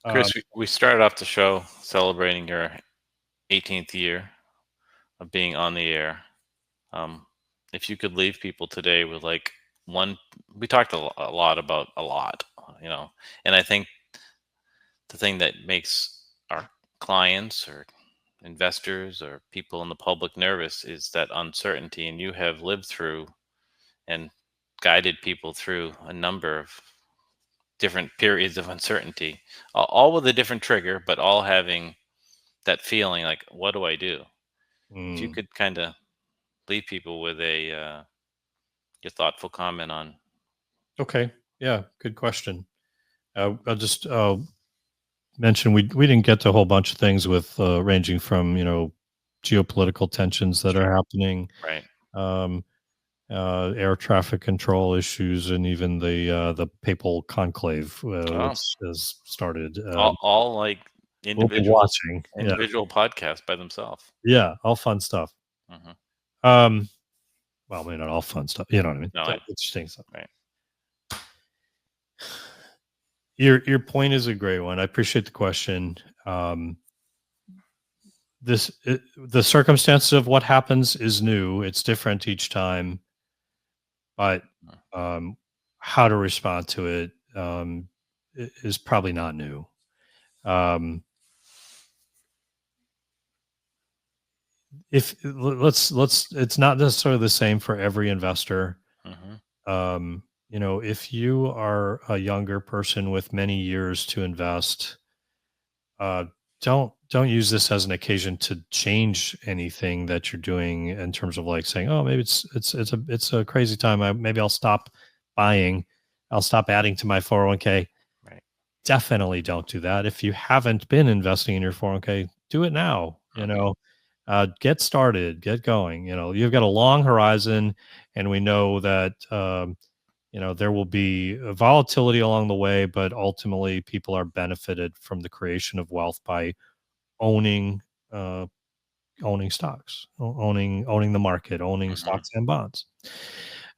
Um, Chris, we started off the show celebrating your 18th year of being on the air. Um, if you could leave people today with like one, we talked a lot about a lot, you know, and I think the thing that makes our clients or investors or people in the public nervous is that uncertainty. And you have lived through and guided people through a number of different periods of uncertainty, all with a different trigger, but all having that feeling like, what do I do? If you mm, could kind of leave people with a your thoughtful comment on. okay. Yeah. Good question. I'll just mention we didn't get to a whole bunch of things with ranging from geopolitical tensions that Sure. are happening, Right. um, air traffic control issues, and even the papal conclave, Oh, which has stared. all like We'll be individual watching. Yeah. individual podcasts by themselves. Yeah. All fun stuff. Hmm. Um, well, maybe not all fun stuff. You know what I mean? No, So interesting stuff. right. Your point is a great one. I appreciate the question. The circumstances of what happens is new. It's different each time, but Mhm. um, how to respond to it is probably not new. Um, if let's it's not necessarily the same for every investor. Mhm. If you are a younger person with many years to invest, uh, don't use this as an occasion to change anything that you're doing in terms of like saying, oh, maybe it's a crazy time. Maybe I'll stop buying. I'll stop adding to my 401k. Right. Definitely don't do that. If you haven't been investing in your 401k, do it now. Mhm. Get started, get going. You've got a long horizon, and we know that there will be volatility along the way, but ultimately people are benefited from the creation of wealth by owning uh, owning stocks, owning the market, owning Mhm. stocks and bonds,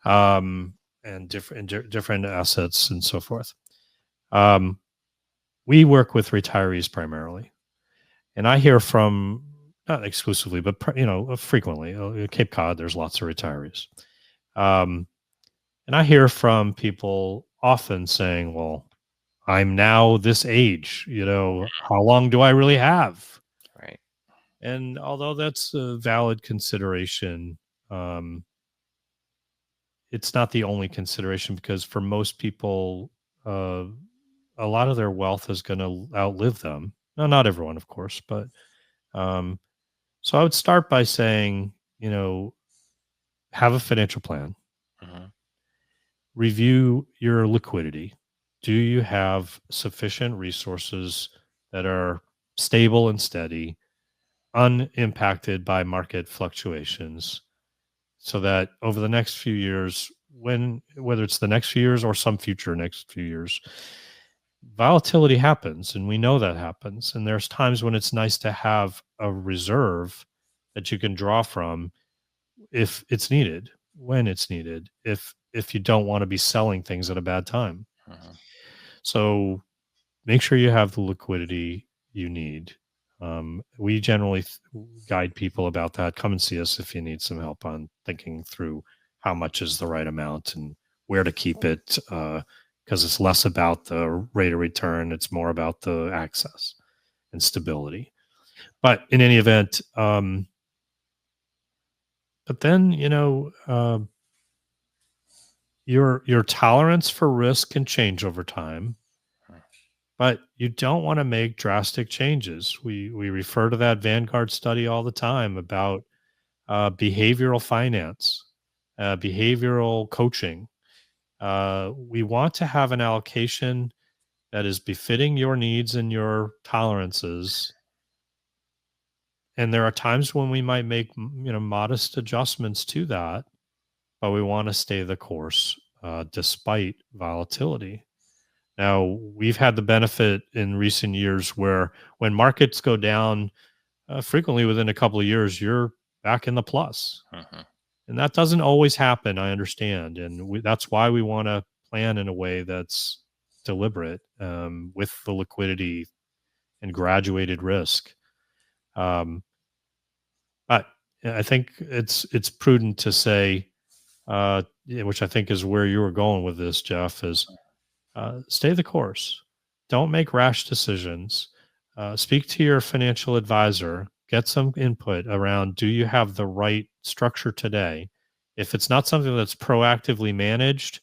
um, and different assets and so forth. Um, we work with retirees primarily, and I hear from, not exclusively, but frequently, Cape Cod. There's lots of retirees, um, and I hear from people often saying, "Well, I'm now this age. How long do I really have?" Right. And although that's a valid consideration, um, it's not the only consideration, because for most people, uh, a lot of their wealth is going to outlive them. No, not everyone, of course, but um, so I would start by saying, have a financial plan, Mhm. review your liquidity. Do you have sufficient resources that are stable and steady, unimpacted by market fluctuations, so that over the next few years, whether it's the next few years or some future next few years, volatility happens, and we know that happens, and there's times when it's nice to have a reserve that you can draw from if it's needed, when it's needed, if you don't want to be selling things at a bad time. Mhm. So make sure you have the liquidity you need. We generally guide people about that. Come and see us if you need some help on thinking through how much is the right amount and where to keep it, because it's less about the rate of return. It's more about the access and stability. But in any event, but then, your tolerance for risk can change over time, but you don't want to make drastic changes. We refer to that Vanguard study all the time about behavioral finance, behavioral coaching. We want to have an allocation that is befitting your needs and your tolerances. And there are times when we might make modest adjustments to that, but we want to stay the course despite volatility. Now, we've had the benefit in recent years where when markets go down, frequently within a couple of years, you're back in the plus. Mhm. And that doesn't always happen, I understand. And that's why we want to plan in a way that's deliberate with the liquidity and graduated risk. Um, but I think it's prudent to say, which I think is where you were going with this, Jeff, is stay the course. Don't make rash decisions. Speak to your financial advisor. Get some input around, do you have the right structure today? If it's not something that's proactively managed,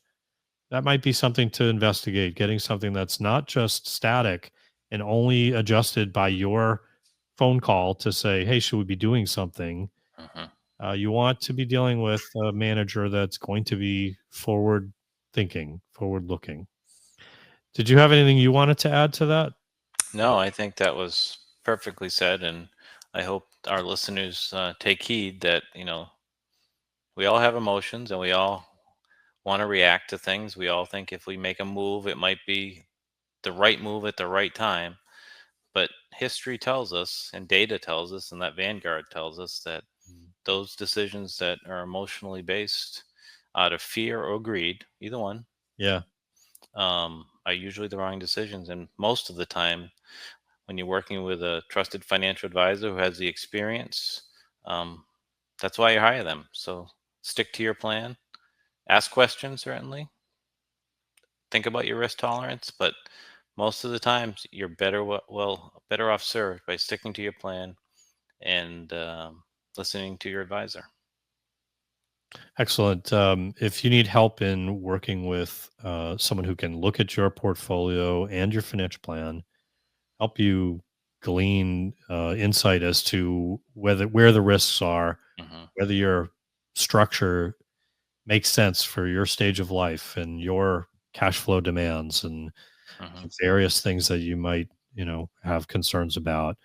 that might be something to investigate. Getting something that's not just static and only adjusted by your phone call to say, hey, should we be doing something? Mhm. You want to be dealing with a manager that's going to be forward thinking, forward looking. Did you have anything you wanted to add to that? No, I think that was perfectly said, and I hope our listeners take heed that we all have emotions and we all want to react to things. We all think if we make a move, it might be the right move at the right time. But history tells us, and data tells us, and that Vanguard tells us that Mm. those decisions that are emotionally based out of fear or greed, either one, Yeah. are usually the wrong decisions. And most of the time, when you're working with a trusted financial advisor who has the experience, um, that's why you hire them. So stick to your plan, ask questions, certainly, think about your risk tolerance, but most of the times you're better off served by sticking to your plan and listening to your advisor. Excellent. If you need help in working with someone who can look at your portfolio and your financial plan, help you glean insight as to where the risks are, Hmm. whether your structure makes sense for your stage of life and your cash flow demands and Hmm. various things that you might, have concerns about.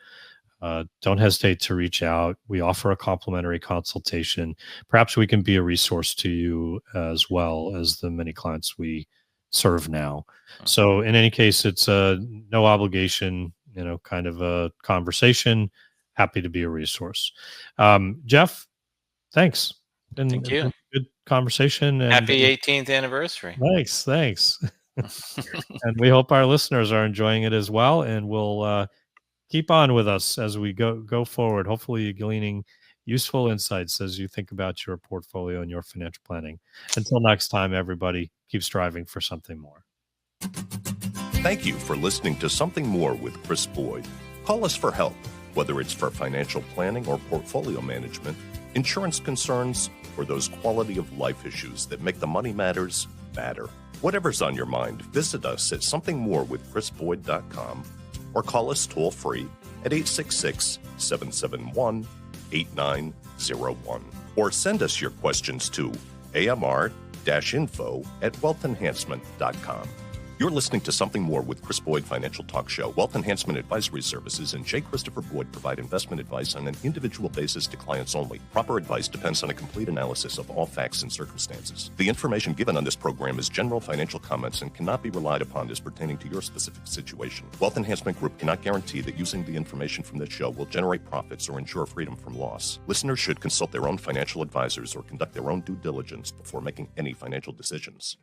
Don't hesitate to reach out. We offer a complimentary consultation. Perhaps we can be a resource to you as well as the many clients we serve now. So, in any case, it's a no obligation, kind of a conversation. Happy to be a resource. Jeff, thanks. Thank Been you. a good conversation, and Happy 18th anniversary. thanks. And we hope our listeners are enjoying it as well. And we'll keep on with us as we go forward. Hopefully, you're gleaning useful insights as you think about your portfolio and your financial planning. Until next time, everybody, keep striving for something more. Thank you for listening to Something More with Chris Boyd. Call us for help, whether it's for financial planning or portfolio management, insurance concerns, or those quality of life issues that make the money matters matter. Whatever's on your mind, visit us at somethingmorewithchrisboyd.com or call us toll free at 866-771-8901. Or send us your questions to amr-info@wealthenhancement.com. You're listening to Something More with Chris Boyd Financial Talk Show. Wealth Enhancement Advisory Services and J. Christopher Boyd provide investment advice on an individual basis to clients only. Proper advice depends on a complete analysis of all facts and circumstances. The information given on this program is general financial comments and cannot be relied upon as pertaining to your specific situation. Wealth Enhancement Group cannot guarantee that using the information from this show will generate profits or ensure freedom from loss. Listeners should consult their own financial advisors or conduct their own due diligence before making any financial decisions.